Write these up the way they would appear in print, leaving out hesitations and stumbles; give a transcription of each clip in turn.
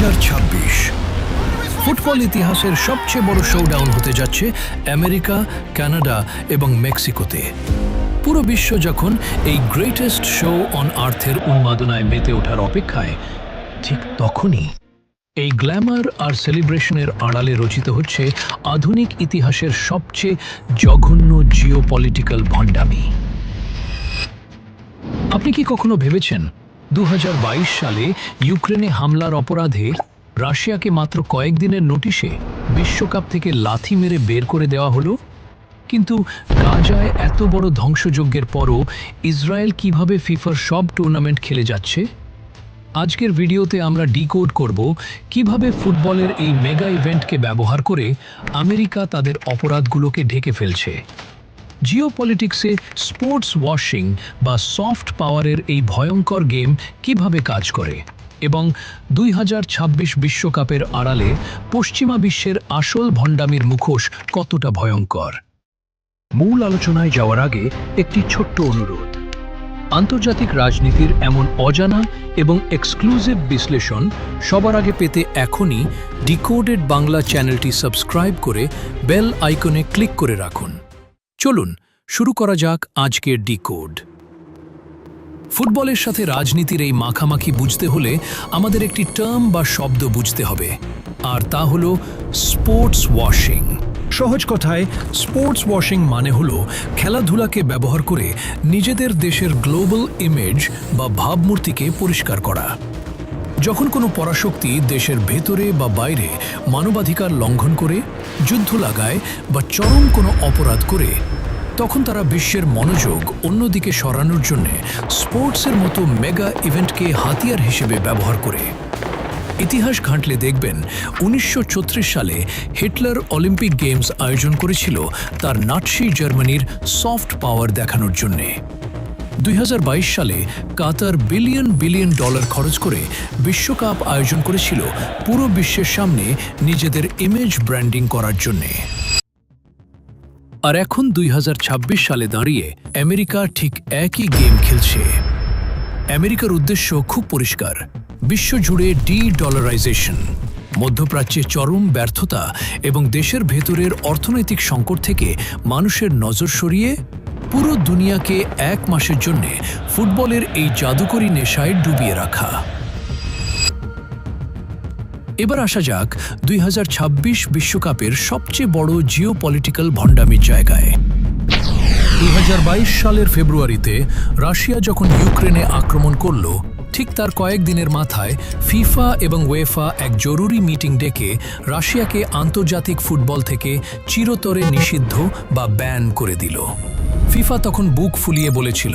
2026 football ইতিহাসের সবচেয়ে বড় শোডাউন হতে যাচ্ছে আমেরিকা, কানাডা এবং মেক্সিকোতে। পুরো বিশ্ব যখন এই গ্রেটেস্ট শো অন আর্থের উন্মাদনায় মেতে ওঠার অপেক্ষায়, ঠিক তখনই এই গ্ল্যামার আর সেলিব্রেশনের আড়ালে রচিত হচ্ছে আধুনিক ইতিহাসের সবচেয়ে জঘন্য জিওপলিটিক্যাল ভণ্ডামি। আপনি কি কখনো ভেবেছেন 2022 সালে ইউক্রেনে হামলার অপরাধে রাশিয়াকে মাত্র কয়েকদিনের নোটিশে বিশ্বকাপ থেকে লাথি মেরে বের করে দেওয়া হলো? কিন্তু গাজায় এত বড় ধ্বংসযজ্ঞের পরও ইসরায়েল কিভাবে ফিফার সব টুর্নামেন্ট খেলে যাচ্ছে? আজকের ভিডিওতে আমরা ডিকোড করব কিভাবে ফুটবলের এই মেগা ইভেন্টকে ব্যবহার করে আমেরিকা তাদের অপরাধগুলোকে ঢেকে ফেলছে। জিওপলিটিক্সে স্পোর্টস ওয়াশিং বা সফট পাওয়ারের এই ভয়ঙ্কর গেম কিভাবে কাজ করে, এবং 2026 বিশ্বকাপের আড়ালে পশ্চিমা বিশ্বের আসল ভণ্ডামির মুখোশ কতটা ভয়ঙ্কর। মূল আলোচনায় যাওয়ার আগে একটি ছোট্ট অনুরোধ। আন্তর্জাতিক রাজনীতির এমন অজানা এবং এক্সক্লুসিভ বিশ্লেষণ সবার আগে পেতে এখনই ডিকোডেড বাংলা চ্যানেলটি সাবস্ক্রাইব করে বেল আইকনে ক্লিক করে রাখুন। চলুন শুরু করা যাক আজকের ডিকোড। ফুটবলের সাথে রাজনীতির এই মাখামাখি বুঝতে হলে আমাদের একটি টার্ম বা শব্দ বুঝতে হবে, আর তা হলো স্পোর্টস ওয়াশিং। সহজ কথায় স্পোর্টস ওয়াশিং মানে হলো খেলাধুলাকে ব্যবহার করে নিজেদের দেশের গ্লোবাল ইমেজ বা ভাবমূর্তিকে পরিষ্কার করা। যখন কোনো পরাশক্তি দেশের ভেতরে বা বাইরে মানবাধিকার লঙ্ঘন করে, যুদ্ধ লাগায় বা চরম কোনো অপরাধ করে, তখন তারা বিশ্বের মনোযোগ অন্যদিকে সরানোর জন্য স্পোর্টসের মতো মেগা ইভেন্টকে হাতিয়ার হিসেবে ব্যবহার করে। ইতিহাস ঘাঁটলে দেখবেন 1934 সালে হিটলার অলিম্পিক গেমস আয়োজন করেছিল তার নাৎসি জার্মানির সফট পাওয়ার দেখানোর জন্যে। 2022 সালে কাতার বিলিয়ন বিলিয়ন ডলার খরচ করে বিশ্বকাপ আয়োজন করেছিল পুরো বিশ্বের সামনে নিজেদের ইমেজ ব্র্যান্ডিং করার জন্যে। আর এখন 2026 সালে দাঁড়িয়ে আমেরিকা ঠিক একই গেম খেলছে। আমেরিকার উদ্দেশ্য খুব পরিষ্কার: বিশ্বজুড়ে ডি-ডলারাইজেশন, মধ্যপ্রাচ্যে চরম ব্যর্থতা এবং দেশের ভেতরের অর্থনৈতিক সংকট থেকে মানুষের নজর সরিয়ে পুরো দুনিয়াকে এক মাসের জন্য ফুটবলের এই জাদুকরী নেশায় ডুবিয়ে রাখা। এবার আসা যাক 2026 বিশ্বকাপের সবচেয়ে বড় জিওপলিটিক্যাল ভণ্ডামির জায়গায়। 2022 সালের ফেব্রুয়ারিতে রাশিয়া যখন ইউক্রেনে আক্রমণ করল, ঠিক তার কয়েকদিনের মাথায় ফিফা এবং ওয়েফা এক জরুরি মিটিং ডেকে রাশিয়াকে আন্তর্জাতিক ফুটবল থেকে চিরতরে নিষিদ্ধ বা ব্যান করে দিল। ফিফা তখন বুক ফুলিয়ে বলেছিল,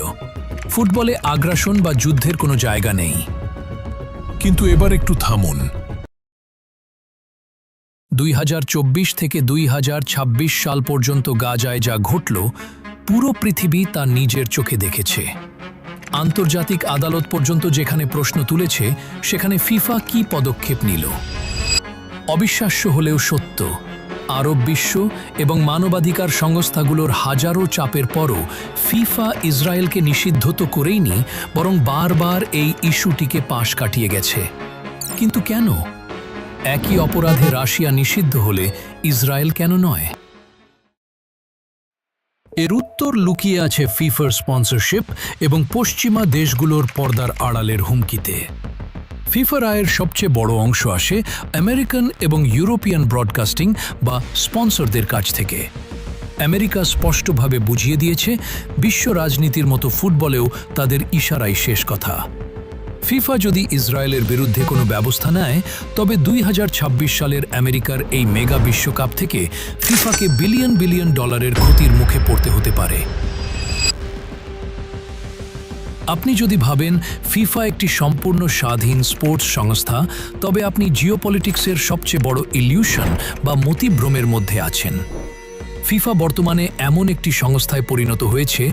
ফুটবলে আগ্রাসন বা যুদ্ধের কোনো জায়গা নেই। কিন্তু এবার একটু থামুন। 2024 থেকে 2026 সাল পর্যন্ত গাজায় যা ঘটল, পুরো পৃথিবী তা নিজের চোখে দেখেছে। আন্তর্জাতিক আদালত পর্যন্ত যেখানে প্রশ্ন তুলেছে, সেখানে ফিফা কি পদক্ষেপ নিল? অবিশ্বাস্য হলেও সত্য, আরব বিশ্ব এবং মানবাধিকার সংস্থাগুলোর হাজারো চাপের পরও ফিফা ইসরায়েলকে নিষিদ্ধ তো করেইনি, বরং বারবার এই ইস্যুটিকে পাশ কাটিয়ে গেছে। কিন্তু কেন? একই অপরাধে রাশিয়া নিষিদ্ধ হলে ইসরায়েল কেন নয়? এর উত্তর লুকিয়ে আছে ফিফার স্পন্সরশিপ এবং পশ্চিমা দেশগুলোর পর্দার আড়ালের হুমকিতে। ফিফার আয়ের সবচেয়ে বড় অংশ আসে আমেরিকান এবং ইউরোপিয়ান ব্রডকাস্টিং বা স্পন্সরদের কাছ থেকে। আমেরিকা স্পষ্টভাবে বুঝিয়ে দিয়েছে, বিশ্ব রাজনীতির মতো ফুটবলেও তাদের ইশারাই শেষ কথা। ফিফা যদি ইসরায়েলের বিরুদ্ধে কোনো ব্যবস্থা নেয়, তবে 2026 সালের আমেরিকার এই মেগা বিশ্বকাপ থেকে ফিফাকে বিলিয়ন বিলিয়ন ডলারের ক্ষতির মুখে পড়তে হতে পারে। আপনি যদি ভাবেন ফিফা একটি সম্পূর্ণ স্বাধীন স্পোর্টস সংস্থা, তবে আপনি জিওপলিটিক্সের সবচেয়ে বড় ইলিউশন বা মতিভ্রমের মধ্যে আছেন। ফিফা বর্তমানে এমন একটি সংস্থায় পরিণত হয়েছে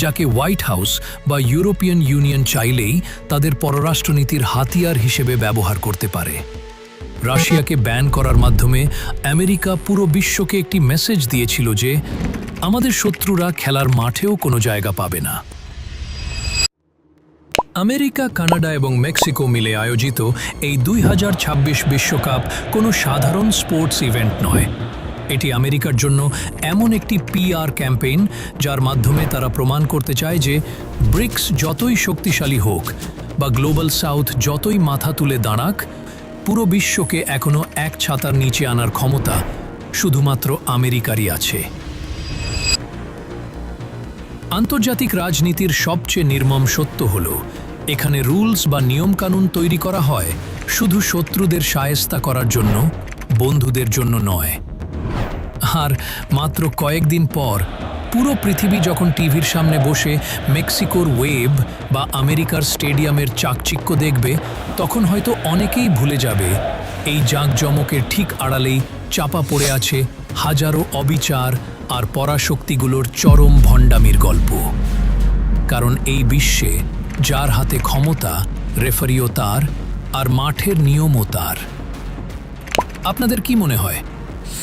যাকে হোয়াইট হাউস বা ইউরোপিয়ান ইউনিয়ন চাইলেই তাদের পররাষ্ট্রনীতির হাতিয়ার হিসেবে ব্যবহার করতে পারে। রাশিয়াকে ব্যান করার মাধ্যমে আমেরিকা পুরো বিশ্বকে একটি মেসেজ দিয়েছিল যে আমাদের শত্রুরা খেলার মাঠেও কোনো জায়গা পাবে না। আমেরিকা, কানাডা এবং মেক্সিকো মিলে আয়োজিত এই 2026 বিশ্বকাপ কোনো সাধারণ স্পোর্টস ইভেন্ট নয়। এটি আমেরিকার জন্য এমন একটি পিআর ক্যাম্পেইন যার মাধ্যমে তারা প্রমাণ করতে চায় যে ব্রিক্স যতই শক্তিশালী হোক বা গ্লোবাল সাউথ যতই মাথা তুলে দাঁড়াক, পুরো বিশ্বকে এখনও এক ছাতার নিচে আনার ক্ষমতা শুধুমাত্র আমেরিকারই আছে। আন্তর্জাতিক রাজনীতির সবচেয়ে নির্মম সত্য হল, এখানে রুলস বা নিয়মকানুন তৈরি করা হয় শুধু শত্রুদের শায়েস্তা করার জন্য, বন্ধুদের জন্য নয়। আর মাত্র কয়েকদিন পর পুরো পৃথিবী যখন টিভির সামনে বসে মেক্সিকোর ওয়েব বা আমেরিকার স্টেডিয়ামের চাকচিক্য দেখবে, তখন হয়তো অনেকেই ভুলে যাবে এই জাঁকজমকের ঠিক আড়ালেই চাপা পড়ে আছে হাজারো অবিচার আর পরাশক্তিগুলোর চরম ভণ্ডামির গল্প। কারণ এই বিশ্বে যার হাতে ক্ষমতা, রেফারিও তার, আর মাঠের নিয়মও তার। আপনাদের কি মনে হয়,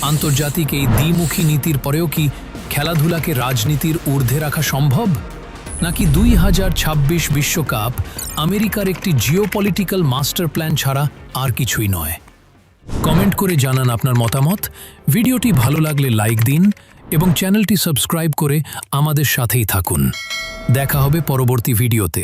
আন্তর্জাতিক এই দ্বিমুখী নীতির পরেও কি খেলাধুলাকে রাজনীতির ঊর্ধ্বে রাখা সম্ভব? নাকি 2026 বিশ্বকাপ আমেরিকার একটি জিওপলিটিক্যাল মাস্টার প্ল্যান ছাড়া আর কিছুই নয়? কমেন্ট করে জানান আপনার মতামত। ভিডিওটি ভালো লাগলে লাইক দিন এবং চ্যানেলটি সাবস্ক্রাইব করে আমাদের সাথেই থাকুন। দেখা হবে পরবর্তী ভিডিওতে।